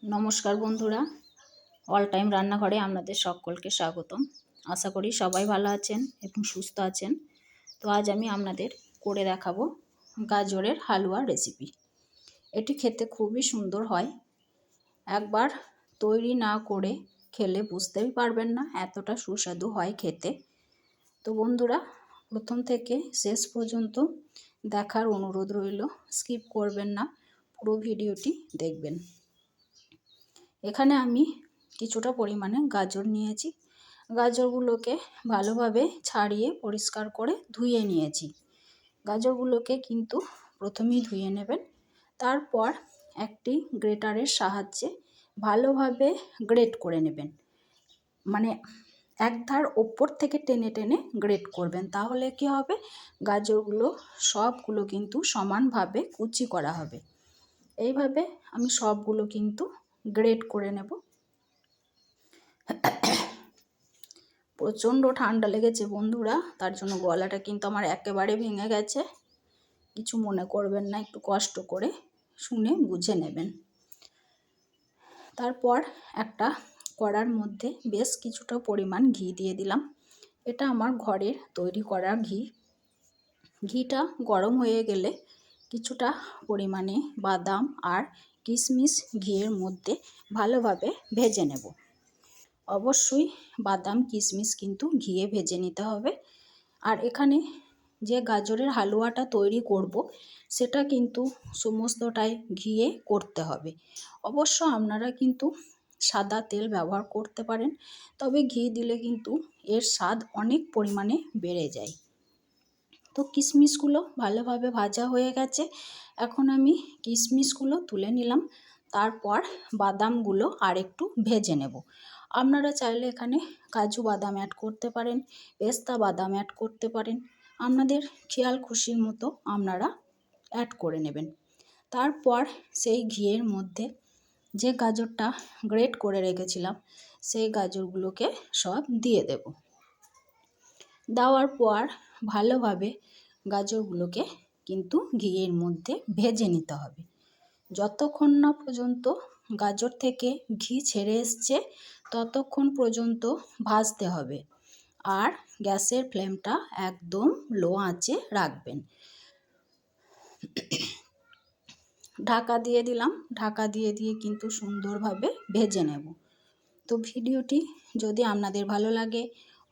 নমস্কার বন্ধুরা, all time রান্নাঘরে আপনাদের সকলকে স্বাগতম। আশা করি সবাই ভালো আছেন এবং সুস্থ আছেন। তো আজ আমি আপনাদের করে দেখাবো গাজরের হালুয়া রেসিপি। এটি খেতে খুবই সুন্দর হয়। একবার তৈরি না করে খেলে বুঝতেই পারবেন না এতটা সুস্বাদু হয় খেতে। তো বন্ধুরা, প্রথম থেকে শেষ পর্যন্ত দেখার অনুরোধ রইল, স্কিপ করবেন না, পুরো ভিডিওটি দেখবেন। এখানে আমি কিছুটা পরিমাণে গাজর নিয়েছি। গাজরগুলোকে ভালোভাবে ছাড়িয়ে পরিষ্কার করে ধুয়ে নিয়েছি। গাজরগুলোকে কিন্তু প্রথমেই ধুয়ে নেবেন, তারপর একটি গ্রেটারের সাহায্যে ভালোভাবে গ্রেট করে নেবেন। মানে এক ধার ওপর থেকে টেনে টেনে গ্রেট করবেন, তাহলে কি হবে, গাজরগুলো সবগুলো কিন্তু সমানভাবে কুচি করা হবে। এইভাবে আমি সবগুলো কিন্তু গ্রেট করে নেব। প্রচণ্ড ঠান্ডা লেগেছে বন্ধুরা, তার জন্য গলাটা কিন্তু আমার একেবারে ভেঙে গেছে। কিছু মনে করবেন না, একটু কষ্ট করে শুনে বুঝে নেবেন। তারপর একটা কড়ার মধ্যে বেশ কিছুটা পরিমাণ ঘি দিয়ে দিলাম। এটা আমার ঘরের তৈরি করা ঘি। ঘিটা গরম হয়ে গেলে কিছুটা পরিমাণে বাদাম আর কিশমিশ ঘিয়ের মধ্যে ভালোভাবে ভেজে নেব। অবশ্যই বাদাম কিশমিশ কিন্তু ঘিয়ে ভেজে নিতে হবে। আর এখানে যে গাজরের হালুয়াটা তৈরি করব সেটা কিন্তু সমস্তটাই ঘিয়ে করতে হবে। অবশ্য আপনারা কিন্তু সাদা তেল ব্যবহার করতে পারেন, তবে ঘি দিলে কিন্তু এর স্বাদ অনেক পরিমাণে বেড়ে যায়। তো কিশমিশগুলো ভালোভাবে ভাজা হয়ে গেছে। এখন আমি কিশমিশগুলো তুলে নিলাম, তারপর বাদামগুলো আর একটু ভেজে নেব। আপনারা চাইলে এখানে কাজু বাদাম অ্যাড করতে পারেন, পেস্তা বাদাম অ্যাড করতে পারেন, আপনাদের খেয়াল খুশির মতো আপনারা অ্যাড করে নেবেন। তারপর সেই ঘিয়ের মধ্যে যে গাজরটা গ্রেট করে রেখেছিলাম সেই গাজরগুলোকে সব দিয়ে দেব। দেওয়ার পর ভালোভাবে গাজরগুলোকে কিন্তু ঘিয়ের মধ্যে ভেজে নিতে হবে। যতক্ষণ না পর্যন্ত গাজর থেকে ঘি ছেড়ে এসছে ততক্ষণ পর্যন্ত ভাজতে হবে। আর গ্যাসের ফ্লেমটা একদম লো আঁচে রাখবেন। ঢাকা দিয়ে দিলাম, ঢাকা দিয়ে কিন্তু সুন্দরভাবে ভেজে নেব। তো ভিডিওটি যদি আপনাদের ভালো লাগে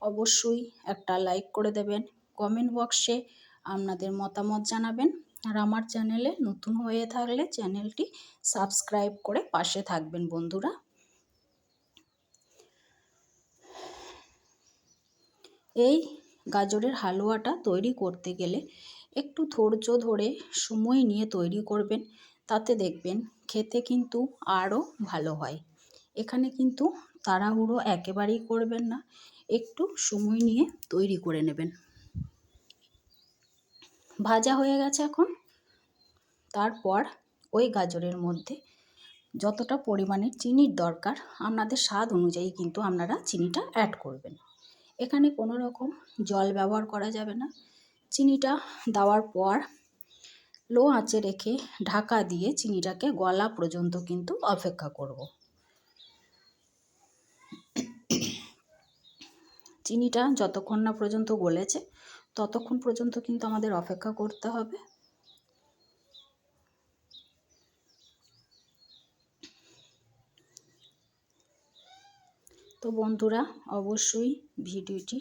অবশ্যই একটা লাইক করে দেবেন, কমেন্ট বক্সে আপনাদের মতামত জানাবেন। আর আমার চ্যানেলে নতুন হয়ে থাকলে চ্যানেলটি সাবস্ক্রাইব করে পাশে থাকবেন বন্ধুরা। এই গাজরের হালুয়াটা তৈরি করতে গেলে একটু ধৈর্য ধরে সময় নিয়ে তৈরি করবেন, তাতে দেখবেন খেতে কিন্তু আরও ভালো হয়। এখানে কিন্তু তাড়াহুড়ো একেবারেই করবেন না, একটু সময় নিয়ে তৈরি করে নেবেন। ভাজা হয়ে গেছে এখন। তারপর ওই গাজরের মধ্যে যতটা পরিমাণে চিনির দরকার আপনাদের স্বাদ অনুযায়ী কিন্তু আপনারা চিনিটা অ্যাড করবেন। এখানে কোনো রকম জল ব্যবহার করা যাবে না। চিনিটা দেওয়ার পর লো আঁচে রেখে ঢাকা দিয়ে চিনিটাকে গলা পর্যন্ত কিন্তু অপেক্ষা করব। চিনিটা যতক্ষণ না পর্যন্ত গলেছে ততক্ষণ পর্যন্ত কিন্তু আমাদের অপেক্ষা করতে হবে। তো বন্ধুরা, অবশ্যই ভিডিওটি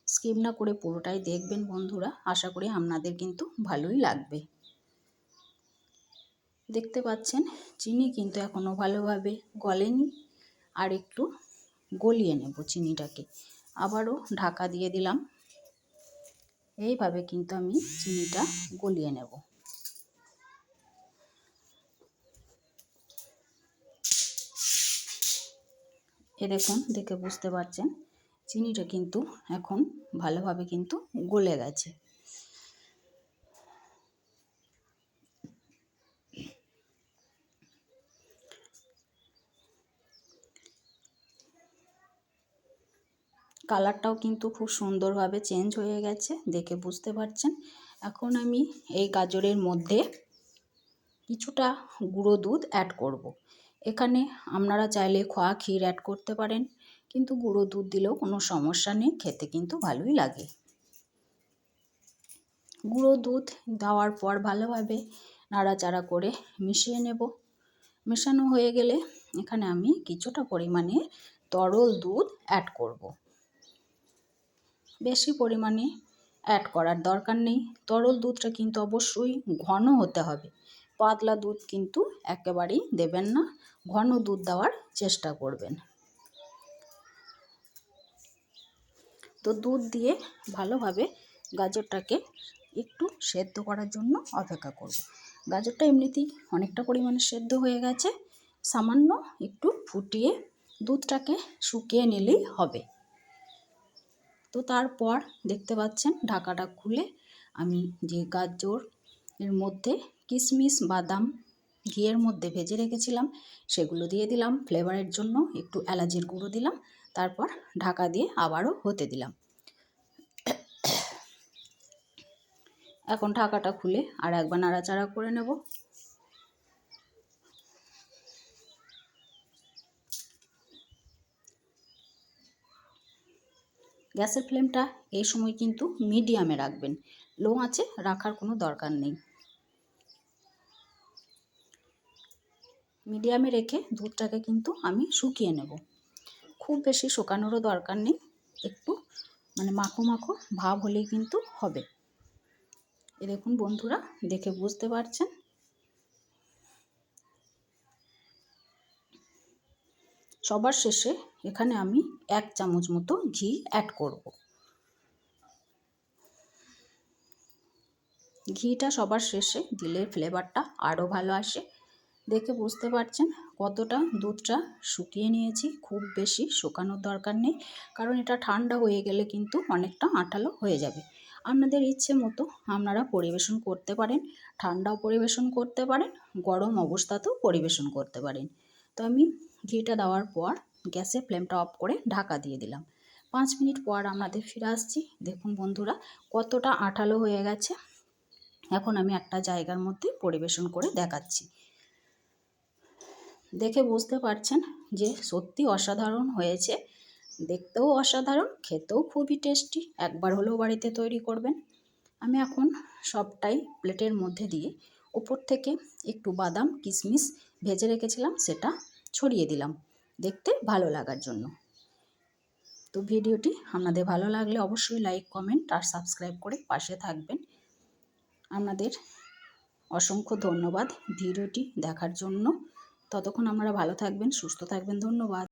স্কিপ না করে পুরোটাই দেখবেন বন্ধুরা, আশা করি আপনাদের কিন্তু ভালোই লাগবে। দেখতে পাচ্ছেন চিনি কিন্তু এখনও ভালোভাবে গলেনি, আর একটু গলিয়ে নেব চিনিটাকে। আবারও ঢাকা দিয়ে দিলাম। এইভাবে কিন্তু আমি চিনিটা গলিয়ে নেব। দেখুন, দেখে বুঝতে পারছেন চিনিটা কিন্তু এখন ভালোভাবে কিন্তু গলে গেছে। কালারটাও কিন্তু খুব সুন্দরভাবে চেঞ্জ হয়ে গেছে, দেখে বুঝতে পারছেন। এখন আমি এই গাজরের মধ্যে কিছুটা গুঁড়ো দুধ অ্যাড করব। এখানে আপনারা চাইলে খোয়া ক্ষীর অ্যাড করতে পারেন, কিন্তু গুঁড়ো দুধ দিলেও কোনো সমস্যা নেই, খেতে কিন্তু ভালোই লাগে। গুঁড়ো দুধ দেওয়ার পর ভালোভাবে নাড়াচাড়া করে মিশিয়ে নেব। মেশানো হয়ে গেলে এখানে আমি কিছুটা পরিমাণে তরল দুধ অ্যাড করব। বেশি পরিমাণে অ্যাড করার দরকার নেই। তরল দুধটা কিন্তু অবশ্যই ঘন হতে হবে, পাতলা দুধ কিন্তু একেবারেই দেবেন না, ঘন দুধ দেওয়ার চেষ্টা করবেন। তো দুধ দিয়ে ভালোভাবে গাজরটাকে একটু সেদ্ধ করার জন্য অপেক্ষা করব। গাজরটা এমনিতেই অনেকটা পরিমাণে সেদ্ধ হয়ে গেছে, সামান্য একটু ফুটিয়ে দুধটাকে শুকিয়ে নিলেই হবে। তো তারপর দেখতে পাচ্ছেন ঢাকাটা খুলে আমি যে গাজর এর মধ্যে কিশমিশ বাদাম ঘিয়ের মধ্যে ভেজে রেখেছিলাম সেগুলো দিয়ে দিলাম, ফ্লেভারের জন্য একটু এলাচের গুঁড়ো দিলাম, তারপর ঢাকা দিয়ে আবারও হতে দিলাম। এখন ঢাকাটা খুলে আর একবার নাড়াচাড়া করে নেব। গ্যাসের ফ্লেমটা এই সময় কিন্তু মিডিয়ামে রাখবেন, লো আঁচে রাখার কোনো দরকার নেই। মিডিয়ামে রেখে দুধটাকে কিন্তু আমি শুকিয়ে নেব। খুব বেশি শুকানোরও দরকার নেই, একটু মাখো মাখো ভাব হলেই কিন্তু হবে। এ দেখুন বন্ধুরা, দেখে বুঝতে পারছেন। সবার শেষে এখানে আমি 1 চামচ মতো ঘি অ্যাড করব। ঘিটা সবার শেষে দিলে ফ্লেভারটা আরও ভালো আসে। দেখে বুঝতে পারছেন কতটা দুধটা শুকিয়ে নিয়েছি, খুব বেশি শুকানোর দরকার নেই, কারণ এটা ঠান্ডা হয়ে গেলে কিন্তু অনেকটা আঠালো হয়ে যাবে। আপনাদের ইচ্ছে মতো আপনারা পরিবেশন করতে পারেন, ঠান্ডাও পরিবেশন করতে পারেন, গরম অবস্থাতেও পরিবেশন করতে পারেন। তো আমি ঘিটা দেওয়ার পর গ্যাসের ফ্লেমটা অফ করে ঢাকা দিয়ে দিলাম। 5 মিনিট পর আপনাদের ফিরে আসছি। দেখুন বন্ধুরা কতটা আঠালো হয়ে গেছে। এখন আমি একটা জায়গার মধ্যে পরিবেশন করে দেখাচ্ছি। দেখে বুঝতে পারছেন যে সত্যি অসাধারণ হয়েছে, দেখতেও অসাধারণ, খেতেও খুবই টেস্টি। একবার হলেও বাড়িতে তৈরি করবেন। আমি এখন সবটাই প্লেটের মধ্যে দিয়ে উপর থেকে একটু বাদাম কিশমিশ ভেজে রেখেছিলাম সেটা ছড়িয়ে দিলাম, দেখতে ভালো লাগার জন্য। তো ভিডিওটি আপনাদের ভালো লাগলে অবশ্যই লাইক কমেন্ট আর সাবস্ক্রাইব করে পাশে থাকবেন। আপনাদের অসংখ্য ধন্যবাদ ভিডিওটি দেখার জন্য। ততক্ষণ আপনারা ভালো থাকবেন, সুস্থ থাকবেন। ধন্যবাদ।